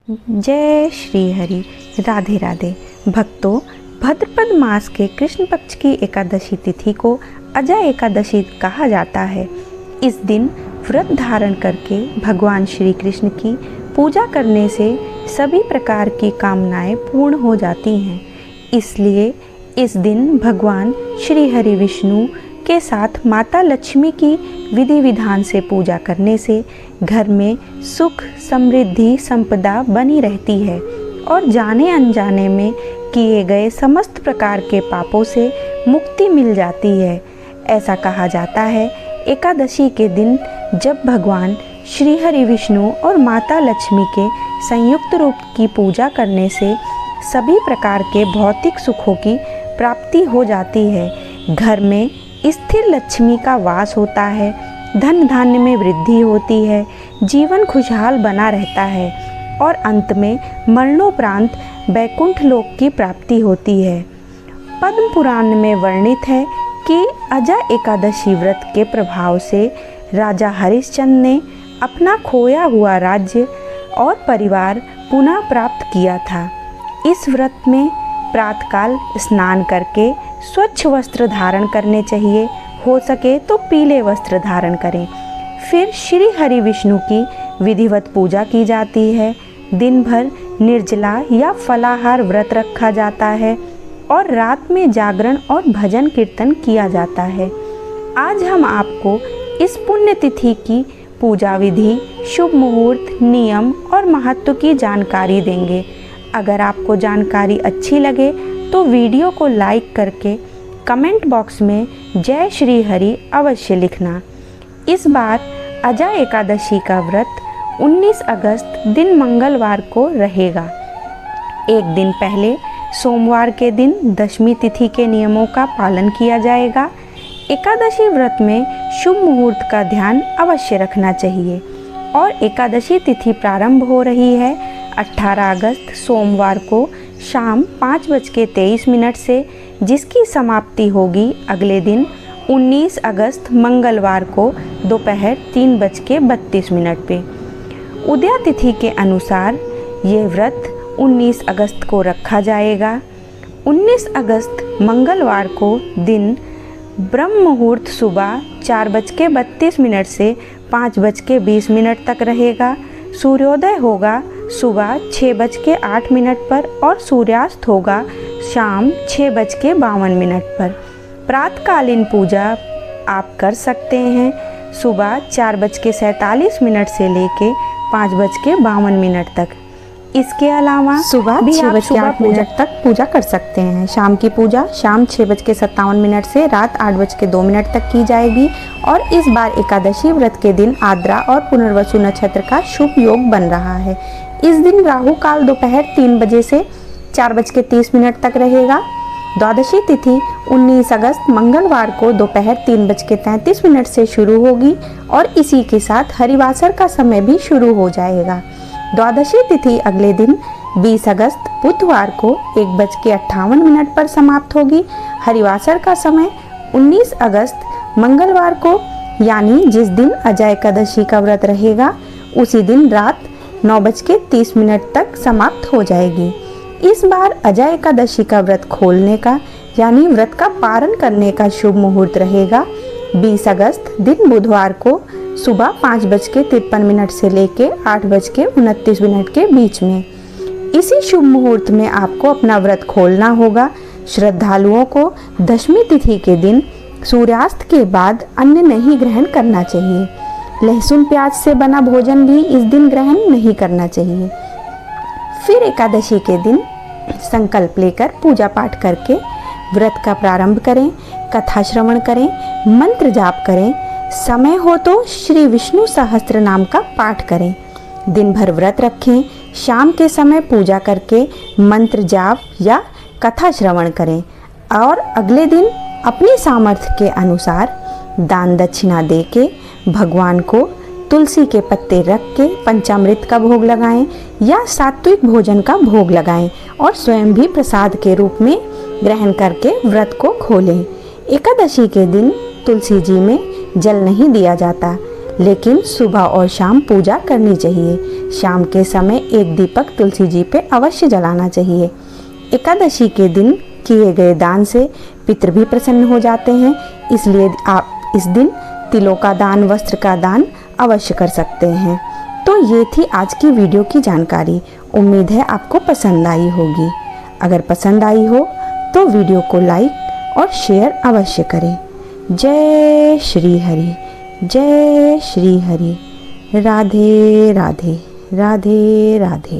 जय श्री हरि। राधे राधे। भक्तों, भाद्रपद मास के कृष्ण पक्ष की एकादशी तिथि को अजय एकादशी कहा जाता है। इस दिन व्रत धारण करके भगवान श्री कृष्ण की पूजा करने से सभी प्रकार की कामनाएं पूर्ण हो जाती हैं। इसलिए इस दिन भगवान श्री हरि विष्णु के साथ माता लक्ष्मी की विधि विधान से पूजा करने से घर में सुख समृद्धि संपदा बनी रहती है और जाने अनजाने में किए गए समस्त प्रकार के पापों से मुक्ति मिल जाती है। ऐसा कहा जाता है, एकादशी के दिन जब भगवान श्री हरि विष्णु और माता लक्ष्मी के संयुक्त रूप की पूजा करने से सभी प्रकार के भौतिक सुखों की प्राप्ति हो जाती है। घर में स्थिर लक्ष्मी का वास होता है, धन धान्य में वृद्धि होती है, जीवन खुशहाल बना रहता है और अंत में मरणोपरांत वैकुंठ लोक की प्राप्ति होती है। पद्म पुराण में वर्णित है कि अजय एकादशी व्रत के प्रभाव से राजा हरिश्चंद्र ने अपना खोया हुआ राज्य और परिवार पुनः प्राप्त किया था। इस व्रत में प्रातःकाल स्नान करके स्वच्छ वस्त्र धारण करने चाहिए, हो सके तो पीले वस्त्र धारण करें। फिर श्री हरि विष्णु की विधिवत पूजा की जाती है। दिन भर निर्जला या फलाहार व्रत रखा जाता है और रात में जागरण और भजन कीर्तन किया जाता है। आज हम आपको इस पुण्य तिथि की पूजा विधि, शुभ मुहूर्त, नियम और महत्व की जानकारी देंगे। अगर आपको जानकारी अच्छी लगे तो वीडियो को लाइक करके कमेंट बॉक्स में जय श्री हरि अवश्य लिखना। इस बार अजय एकादशी का व्रत 19 अगस्त दिन मंगलवार को रहेगा। एक दिन पहले सोमवार के दिन दशमी तिथि के नियमों का पालन किया जाएगा। एकादशी व्रत में शुभ मुहूर्त का ध्यान अवश्य रखना चाहिए और एकादशी तिथि प्रारंभ हो रही है 18 अगस्त सोमवार को शाम 5:23 से, जिसकी समाप्ति होगी अगले दिन 19 अगस्त मंगलवार को दोपहर 3:32 पे। उदया तिथि के अनुसार ये व्रत 19 अगस्त को रखा जाएगा। 19 अगस्त मंगलवार को दिन ब्रह्म मुहूर्त सुबह 4:32 से 5:20 तक रहेगा। सूर्योदय होगा सुबह 6:08 पर और सूर्यास्त होगा शाम 6:52 पर। प्रातःकालीन पूजा आप कर सकते हैं सुबह 4:47 से लेके 5:52 तक। इसके अलावा सुबह भी आप सुबह तक पूजा कर सकते हैं। शाम की पूजा शाम 6:57 से रात 8:02 तक की जाएगी और इस बार एकादशी व्रत के दिन आद्रा और पुनर्वसु नक्षत्र का शुभ योग बन रहा है। इस दिन राहु काल दोपहर 3 बजे से 4:30 तक रहेगा। द्वादशी तिथि 19 अगस्त मंगलवार को दोपहर 3:33 से शुरू होगी और इसी के साथ हरिवासर का समय भी शुरू हो जाएगा। द्वादशी तिथि अगले दिन 20 अगस्त बुधवार को 1:58 पर समाप्त होगी। हरिवासर का समय 19 अगस्त मंगलवार को, यानी जिस दिन अजय एकादशी का व्रत रहेगा उसी दिन रात 9:30 तक समाप्त हो जाएगी। इस बार अजय एकादशी का व्रत खोलने का यानी व्रत का पारण करने का शुभ मुहूर्त रहेगा 20 अगस्त दिन बुधवार को सुबह 5:53 से लेके 8:29 के बीच में। इसी शुभ मुहूर्त में आपको अपना व्रत खोलना होगा। श्रद्धालुओं को दशमी तिथि के दिन सूर्यास्त के बाद अन्न नहीं ग्रहण करना चाहिए। लहसुन प्याज से बना भोजन भी इस दिन ग्रहण नहीं करना चाहिए। फिर एकादशी के दिन संकल्प लेकर पूजा पाठ करके व्रत का प्रारंभ करें, कथा श्रवण करें, मंत्र जाप करें। समय हो तो श्री विष्णु सहस्त्र नाम का पाठ करें। दिन भर व्रत रखें। शाम के समय पूजा करके मंत्र जाप या कथा श्रवण करें और अगले दिन अपनी सामर्थ्य के अनुसार दान दक्षिणा देके भगवान को तुलसी के पत्ते रख के पंचामृत का भोग लगाएं या सात्विक भोजन का भोग लगाएं और स्वयं भी प्रसाद के रूप में ग्रहण करके व्रत को खोलें। एकादशी के दिन तुलसी जी में जल नहीं दिया जाता, लेकिन सुबह और शाम पूजा करनी चाहिए। शाम के समय एक दीपक तुलसी जी पे अवश्य जलाना चाहिए। एकादशी के दिन किए गए दान से पितृ भी प्रसन्न हो जाते हैं, इसलिए आप इस दिन तिलों का दान, वस्त्र का दान अवश्य कर सकते हैं। तो ये थी आज की वीडियो की जानकारी। उम्मीद है आपको पसंद आई होगी। अगर पसंद आई हो तो वीडियो को लाइक और शेयर अवश्य करें। जय श्री हरि, जय श्री हरि। राधे राधे, राधे राधे।